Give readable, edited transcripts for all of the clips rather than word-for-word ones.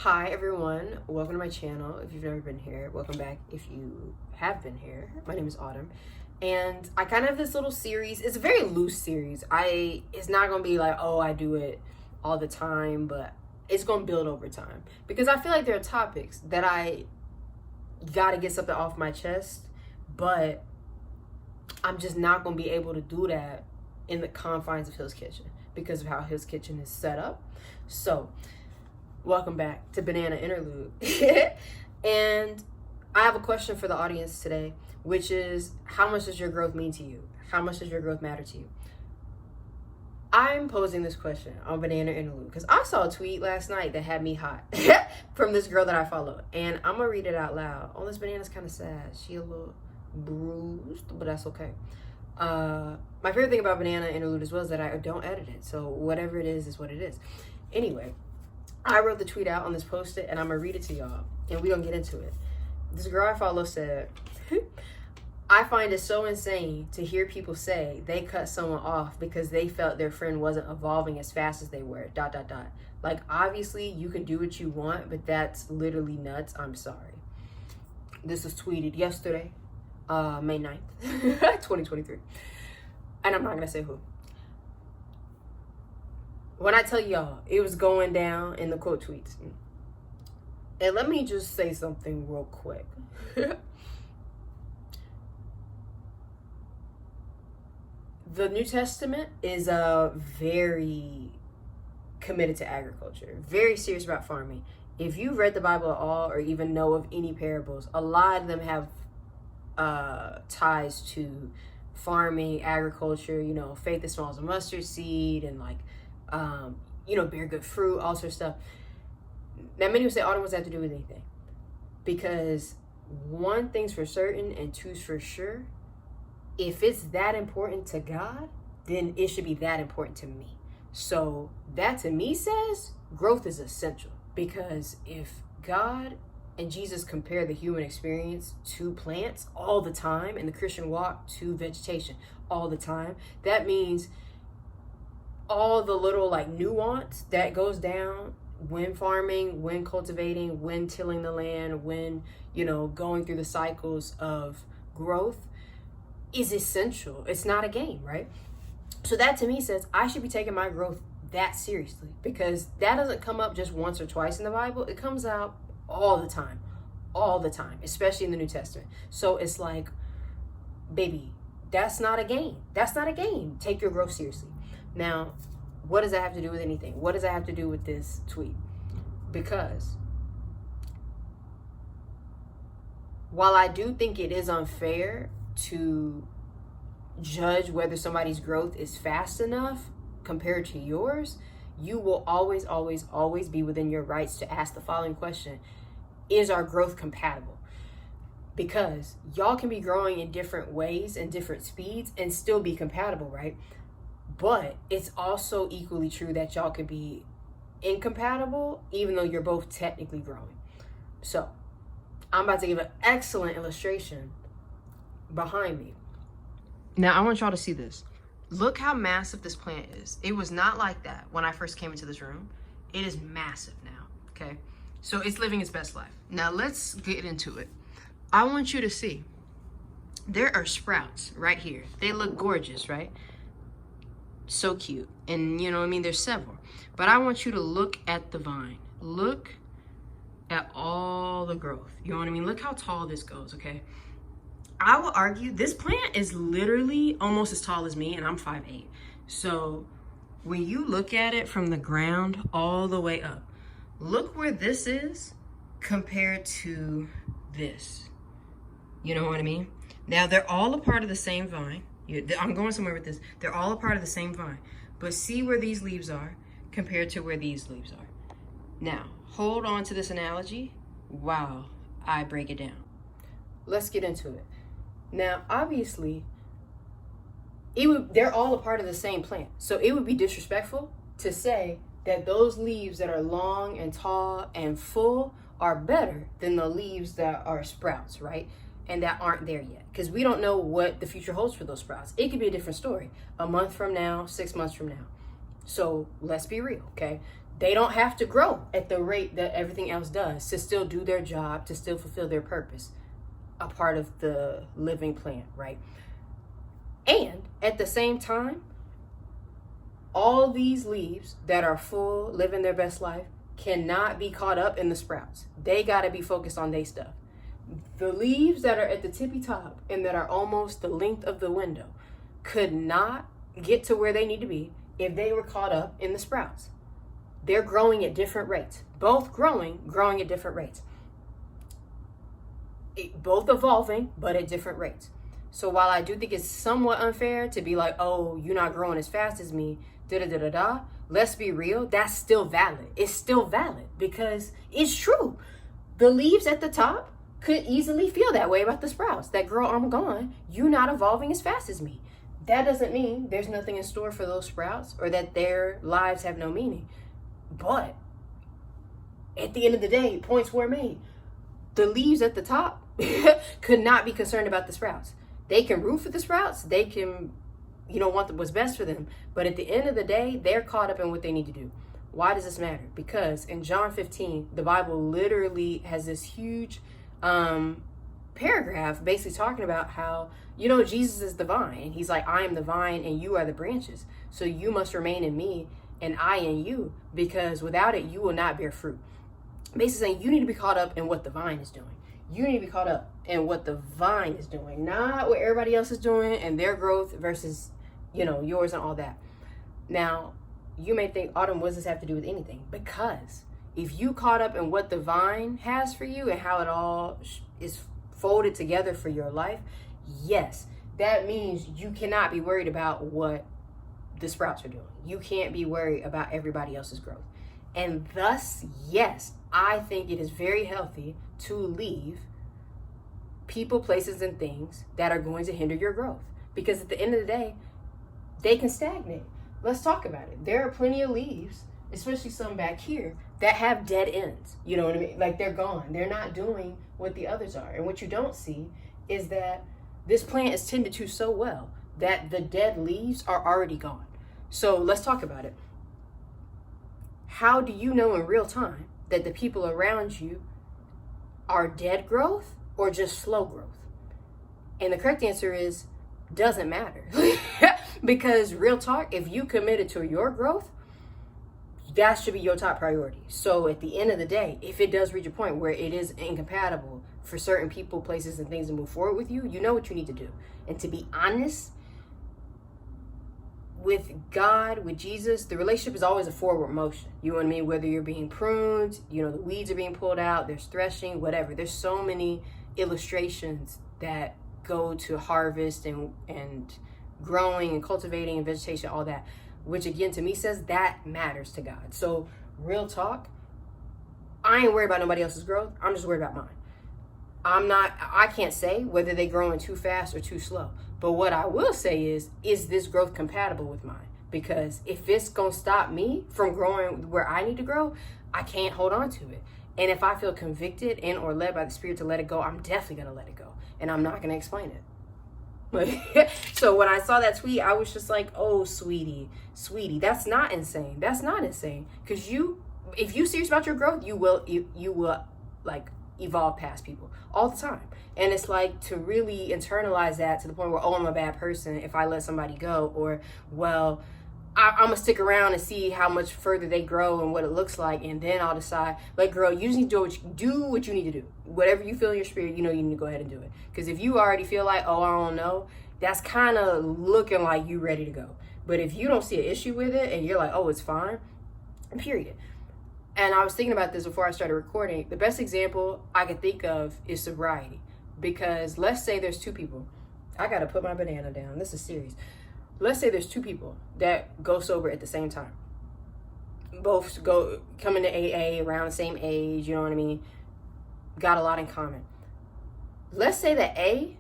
Hi everyone, welcome to my channel. If you've never been here, welcome back. If you have been here, my name is Autumn, and I kind of have this little series. It's a very loose series. It's not gonna be like, oh, I do it all the time, but it's gonna build over time because I feel like there are topics that I gotta get something off my chest, but I'm just not gonna be able to do that in the confines of Hill's Kitchen because of how Hill's Kitchen is set up. So welcome back to Banana Interlude. And I have a question for the audience today, which is, how much does your growth mean to you? How much does your growth matter to you? I'm posing this question on Banana Interlude because I saw a tweet last night that had me hot from this girl that I follow. And I'm going to read it out loud. Oh, this banana's kind of sad. She a little bruised, but that's okay. My favorite thing about Banana Interlude as well is that I don't edit it. So whatever it is what it is. Anyway, I wrote the tweet out on this post-it, and I'm going to read it to y'all, and we're going to get into it. This girl I follow said, I find it so insane to hear people say they cut someone off because they felt their friend wasn't evolving as fast as they were, ... Like, obviously, you can do what you want, but that's literally nuts. I'm sorry. This was tweeted yesterday, May 9th, 2023. And I'm not going to say who. When I tell y'all, it was going down in the quote tweets. And let me just say something real quick. The New Testament is very committed to agriculture, very serious about farming. If you've read the Bible at all or even know of any parables, a lot of them have ties to farming, agriculture, faith as small as a mustard seed, and bear good fruit, all sorts of stuff. Now, many would say, Autumn, what's that have to do with anything? Because one thing's for certain and two's for sure. If it's that important to God, then it should be that important to me. So that to me says growth is essential, because if God and Jesus compare the human experience to plants all the time and the Christian walk to vegetation all the time, that means all the little nuance that goes down when farming, when cultivating, when tilling the land, when, going through the cycles of growth is essential. It's not a game, right? So that to me says I should be taking my growth that seriously, because that doesn't come up just once or twice in the Bible. It comes out all the time, especially in the New Testament. So it's like, baby, that's not a game. That's not a game. Take your growth seriously. Now, what does that have to do with anything? What does that have to do with this tweet? Because while I do think it is unfair to judge whether somebody's growth is fast enough compared to yours, you will always, always, always be within your rights to ask the following question: is our growth compatible? Because y'all can be growing in different ways and different speeds and still be compatible, right? But it's also equally true that y'all could be incompatible even though you're both technically growing. So I'm about to give an excellent illustration behind me. Now I want y'all to see this. Look how massive this plant is. It was not like that when I first came into this room. It is massive now, okay? So it's living its best life. Now let's get into it. I want you to see there are sprouts right here. They look gorgeous, right? So cute. And there's several. But I want you to look at the vine. Look at all the growth. You know what I mean? Look how tall this goes, okay? I will argue this plant is literally almost as tall as me, and I'm 5'8". So when you look at it from the ground all the way up, look where this is compared to this. You know what I mean? Now, they're all a part of the same vine. I'm going somewhere with this. They're all a part of the same vine. But see where these leaves are compared to where these leaves are. Now, hold on to this analogy while I break it down. Let's get into it. Now, obviously, they're all a part of the same plant. So it would be disrespectful to say that those leaves that are long and tall and full are better than the leaves that are sprouts, right? And that aren't there yet, because we don't know what the future holds for those sprouts. It could be a different story a month from now, 6 months from now. So let's be real, okay? They don't have to grow at the rate that everything else does to still do their job, to still fulfill their purpose, a part of the living plant, right? And at the same time, all these leaves that are full, living their best life, cannot be caught up in the sprouts. They got to be focused on their stuff. The leaves that are at the tippy top and that are almost the length of the window could not get to where they need to be if they were caught up in the sprouts. They're growing at different rates, both growing at different rates. Both evolving, but at different rates. So while I do think it's somewhat unfair to be like, oh, you're not growing as fast as me, let's be real, that's still valid. It's still valid because it's true. The leaves at the top could easily feel that way about the sprouts. That, girl, I'm gone. You're not evolving as fast as me. That doesn't mean there's nothing in store for those sprouts or that their lives have no meaning. But at the end of the day, points were made. The leaves at the top could not be concerned about the sprouts. They can root for the sprouts. They can, want what's best for them. But at the end of the day, they're caught up in what they need to do. Why does this matter? Because in John 15, the Bible literally has this huge paragraph basically talking about how, Jesus is the vine. He's like, I am the vine and you are the branches. So you must remain in me and I in you, because without it, you will not bear fruit. Basically saying you need to be caught up in what the vine is doing. You need to be caught up in what the vine is doing, not what everybody else is doing and their growth versus, yours and all that. Now, you may think, Autumn, what does this have to do with anything? Because if you caught up in what the vine has for you and how it all is folded together for your life, yes, that means you cannot be worried about what the sprouts are doing. You can't be worried about everybody else's growth. And thus, yes, I think it is very healthy to leave people, places, and things that are going to hinder your growth. Because at the end of the day, they can stagnate. Let's talk about it. There are plenty of leaves, especially some back here, that have dead ends. You know what I mean? Like, they're gone. They're not doing what the others are. And what you don't see is that this plant is tended to so well that the dead leaves are already gone. So let's talk about it. How do you know in real time that the people around you are dead growth or just slow growth? And the correct answer is, doesn't matter. Because real talk, if you committed to your growth, that should be your top priority. So at the end of the day, if it does reach a point where it is incompatible for certain people, places, and things to move forward with you, you know what you need to do. And to be honest, with God, with Jesus, the relationship is always a forward motion. You know what I mean? Whether you're being pruned, the weeds are being pulled out, there's threshing, whatever. There's so many illustrations that go to harvest and growing and cultivating and vegetation, all that, which again to me says that matters to God. So real talk, I ain't worried about nobody else's growth. I'm just worried about mine. I can't say whether they growing too fast or too slow. But what I will say is this growth compatible with mine? Because if it's going to stop me from growing where I need to grow, I can't hold on to it. And if I feel convicted and or led by the Spirit to let it go, I'm definitely going to let it go. And I'm not going to explain it. So when I saw that tweet, I was just like, oh, sweetie, that's not insane. That's not insane. Because if you serious about your growth, you will like evolve past people all the time. And it's like to really internalize that to the point where, oh, I'm a bad person if I let somebody go, or, well, I'm gonna stick around and see how much further they grow and what it looks like, and then I'll decide. Like, girl, you just need to do what you need to do. Whatever you feel in your spirit, you need to go ahead and do it. Because if you already feel like, oh, I don't know, that's kind of looking like you ready to go. But if you don't see an issue with it and you're like, oh, it's fine, period. And I was thinking about this before I started recording. The best example I could think of is sobriety. Because let's say there's two people. I got to put my banana down. This is serious. Let's say there's two people that go sober at the same time. Both come into AA around the same age, you know what I mean? Got a lot in common. Let's say that A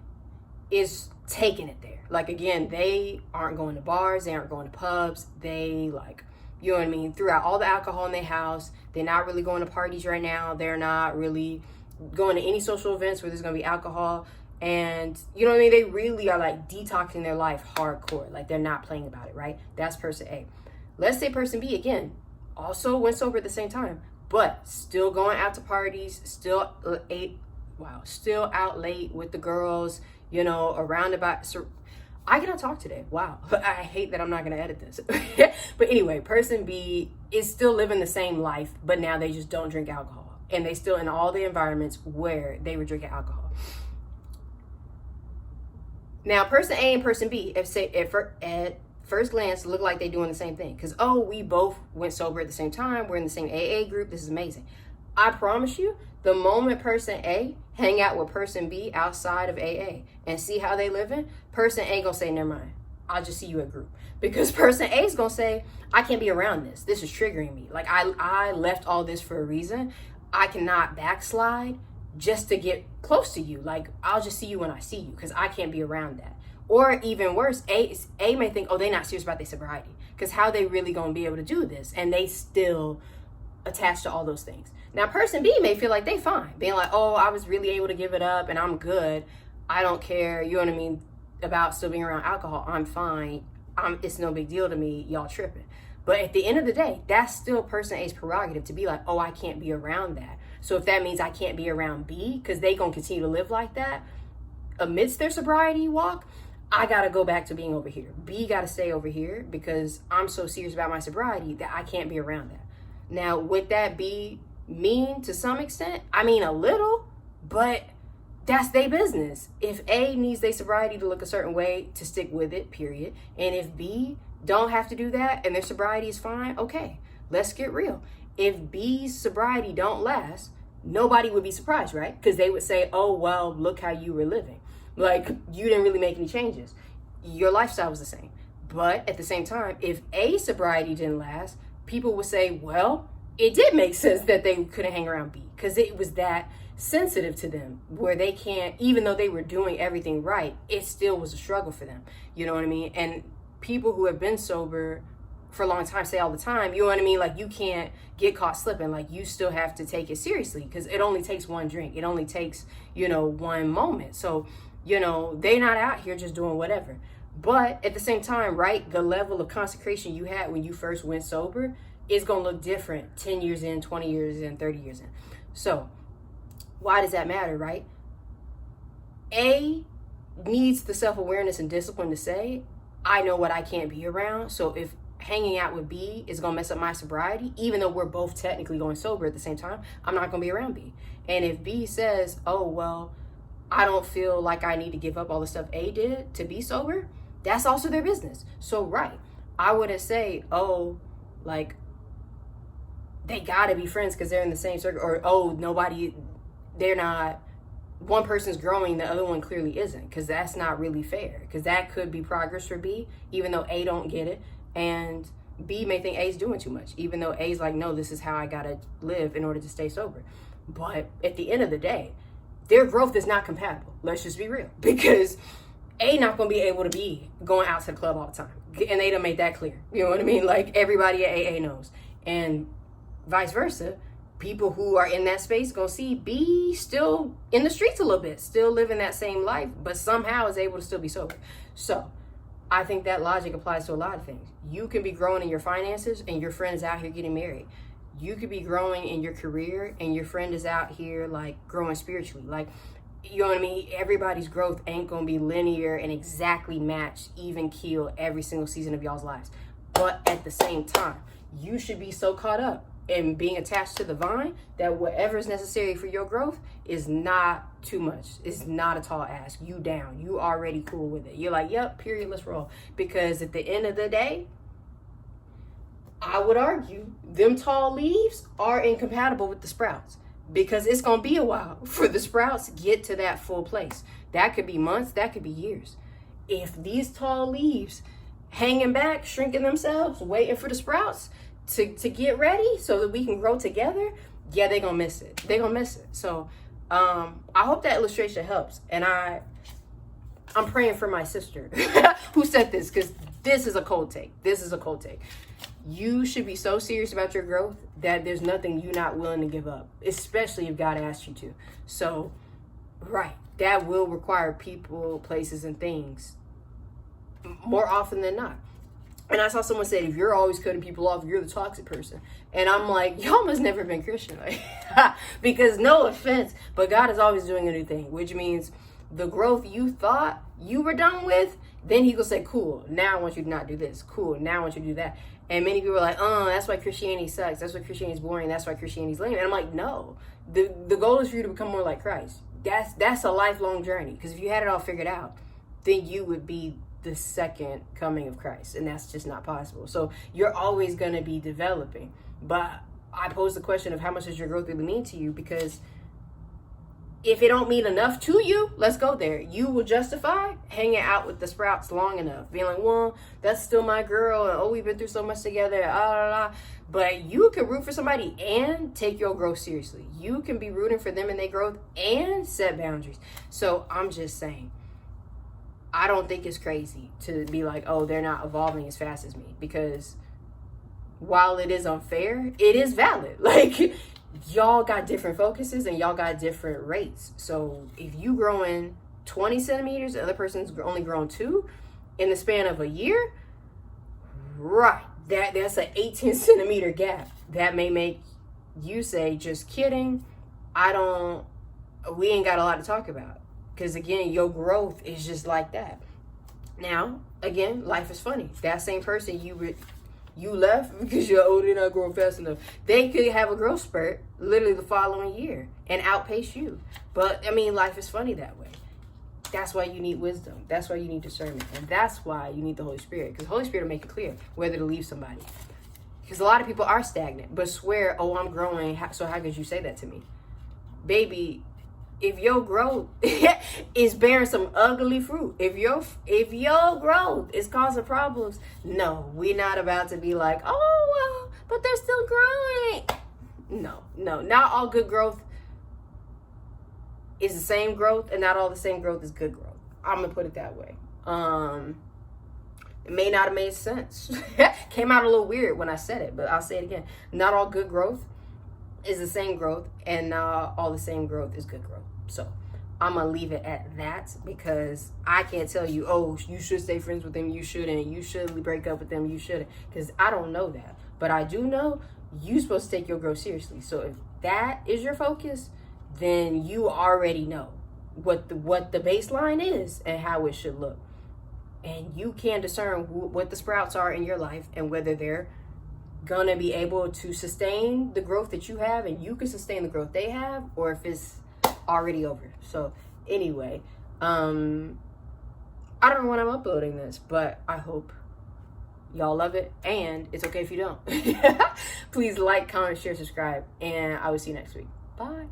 is taking it there. Like, again, they aren't going to bars. They aren't going to pubs. They, like, you know what I mean, threw out all the alcohol in their house. They're not really going to parties right now. They're not really going to any social events where there's going to be alcohol. And, you know what I mean? They really are like detoxing their life hardcore. Like, they're not playing about it, right? That's person A. Let's say person B, again, also went sober at the same time, but still going out to parties, still out late with the girls, you know, around about. So I cannot talk today. Wow. I hate that I'm not going to edit this. But anyway, person B is still living the same life, but now they just don't drink alcohol. And they still in all the environments where they were drinking alcohol. Now, person A and person B, at first glance, look like they're doing the same thing. Because, oh, we both went sober at the same time. We're in the same AA group. This is amazing. I promise you, the moment person A hang out with person B outside of AA and see how they living, person A gonna say, never mind, I'll just see you at group. Because person A is gonna say, I can't be around this. This is triggering me. Like, I left all this for a reason. I cannot backslide just to get close to you. Like, I'll just see you when I see you because I can't be around that. Or even worse, A may think, oh, they're not serious about their sobriety. Because how they really gonna be able to do this? And they still attached to all those things. Now, person B may feel like they fine, being like, oh, I was really able to give it up and I'm good. I don't care, you know what I mean, about still being around alcohol. I'm fine. It's no big deal to me. Y'all tripping. But at the end of the day, that's still person A's prerogative to be like, oh, I can't be around that. So if that means I can't be around B because they going to continue to live like that amidst their sobriety walk, I got to go back to being over here. B got to stay over here because I'm so serious about my sobriety that I can't be around that. Now, would that be mean to some extent? I mean, a little, but that's their business. If A needs their sobriety to look a certain way, to stick with it, period. And if B don't have to do that and their sobriety is fine, okay, let's get real. If B's sobriety don't last, nobody would be surprised, right? Because they would say, oh, well, look how you were living. Like, you didn't really make any changes. Your lifestyle was the same. But at the same time, if A's sobriety didn't last, people would say, well, it did make sense that they couldn't hang around B because it was that sensitive to them where they can't, even though they were doing everything right, it still was a struggle for them. You know what I mean? And people who have been sober for a long time say all the time, you know what I mean? Like, you can't get caught slipping. Like, you still have to take it seriously because it only takes one drink. It only takes, you know, one moment. So, you know, they're not out here just doing whatever. But at the same time, right, the level of consecration you had when you first went sober is going to look different 10 years in, 20 years in, 30 years in. So why does that matter, right? A needs the self-awareness and discipline to say, I know what I can't be around. So if hanging out with B is going to mess up my sobriety, even though we're both technically going sober at the same time, I'm not going to be around B. And if B says, oh, well, I don't feel like I need to give up all the stuff A did to be sober, that's also their business. So, right, I wouldn't say, oh, like, they gotta be friends because they're in the same circle, or, oh, they're not, one person's growing, the other one clearly isn't, because that's not really fair, because that could be progress for B, even though A don't get it, and B may think A's doing too much, even though A's like, no, this is how I gotta live in order to stay sober. But at the end of the day, their growth is not compatible. Let's just be real, because A not gonna be able to be going out to the club all the time, and they done made that clear. You know what I mean? Like, everybody at AA knows, and vice versa. People who are in that space gonna see B still in the streets a little bit, still living that same life, but somehow is able to still be sober. So I think that logic applies to a lot of things. You can be growing in your finances and your friend's out here getting married. You could be growing in your career and your friend is out here like growing spiritually. Like, you know what I mean? Everybody's growth ain't gonna be linear and exactly match, even keel every single season of y'all's lives. But at the same time, you should be so caught up in being attached to the vine that whatever is necessary for your growth is not too much. It's not a tall ask. You down. You already cool with it. You're like, yep, period, let's roll. Because at the end of the day, I would argue them tall leaves are incompatible with the sprouts, because it's going to be a while for the sprouts to get to that full place. That could be months, that could be years. If these tall leaves hanging back, shrinking themselves, waiting for the sprouts to get ready so that we can grow together, yeah, they're going to miss it. They're going to miss it. So I hope that illustration helps. And I'm praying for my sister who said this, because this is a cold take. This is a cold take. You should be so serious about your growth that there's nothing you're not willing to give up, especially if God asks you to. So, right, that will require people, places, and things more often than not. And I saw someone say, if you're always cutting people off, you're the toxic person. And I'm like, y'all must never been Christian. Like, because no offense, but God is always doing a new thing, which means the growth you thought you were done with, then he will say, cool, now I want you to not do this. Cool, now I want you to do that. And many people are like, that's why Christianity sucks. That's why Christianity is boring. That's why Christianity is lame. And I'm like, no, the goal is for you to become more like Christ. That's a lifelong journey. Because if you had it all figured out, then you would be the second coming of Christ, and that's just not possible. So you're always going to be developing. But I pose the question of how much does your growth really mean to you? Because if it don't mean enough to you, let's go there. You will justify hanging out with the sprouts long enough, being like, well, that's still my girl, and we've been through so much together, But you can root for somebody and take your growth seriously. You can be rooting for them and their growth and set boundaries. So I'm just saying, I don't think it's crazy to be like, oh, they're not evolving as fast as me. Because while it is unfair, it is valid. Like, y'all got different focuses and y'all got different rates. So if you growing 20 centimeters, the other person's only grown 2 in the span of a year, right, that's an 18 centimeter gap. That may make you say, just kidding, we ain't got a lot to talk about. Because again, your growth is just like that. Now, again, life is funny. That same person you left because you're old and not growing fast enough, they could have a growth spurt literally the following year and outpace you. But I mean, life is funny that way. That's why you need wisdom. That's why you need discernment. And that's why you need the Holy Spirit. Because the Holy Spirit will make it clear whether to leave somebody. Because a lot of people are stagnant, but swear, oh, I'm growing. So how could you say that to me? Baby, if your growth is bearing some ugly fruit, if your growth is causing problems, no, we're not about to be like, oh, well, but they're still growing. No, not all good growth is the same growth, and not all the same growth is good growth. I'm gonna put it that way. It may not have made sense. Came out a little weird when I said it, but I'll say it again. Not all good growth is the same growth, and not all the same growth is good growth. So I'm gonna leave it at that, because I can't tell you, oh, you should stay friends with them, you shouldn't, you should break up with them, you shouldn't, because I don't know that. But I do know you're supposed to take your growth seriously. So if that is your focus, then you already know what the baseline is and how it should look. And you can discern what the sprouts are in your life and whether they're gonna be able to sustain the growth that you have and you can sustain the growth they have, or if it's already over. So anyway, I don't know when I'm uploading this, but I hope y'all love it, and it's okay if you don't. Please like, comment, share, subscribe, and I will see you next week. Bye.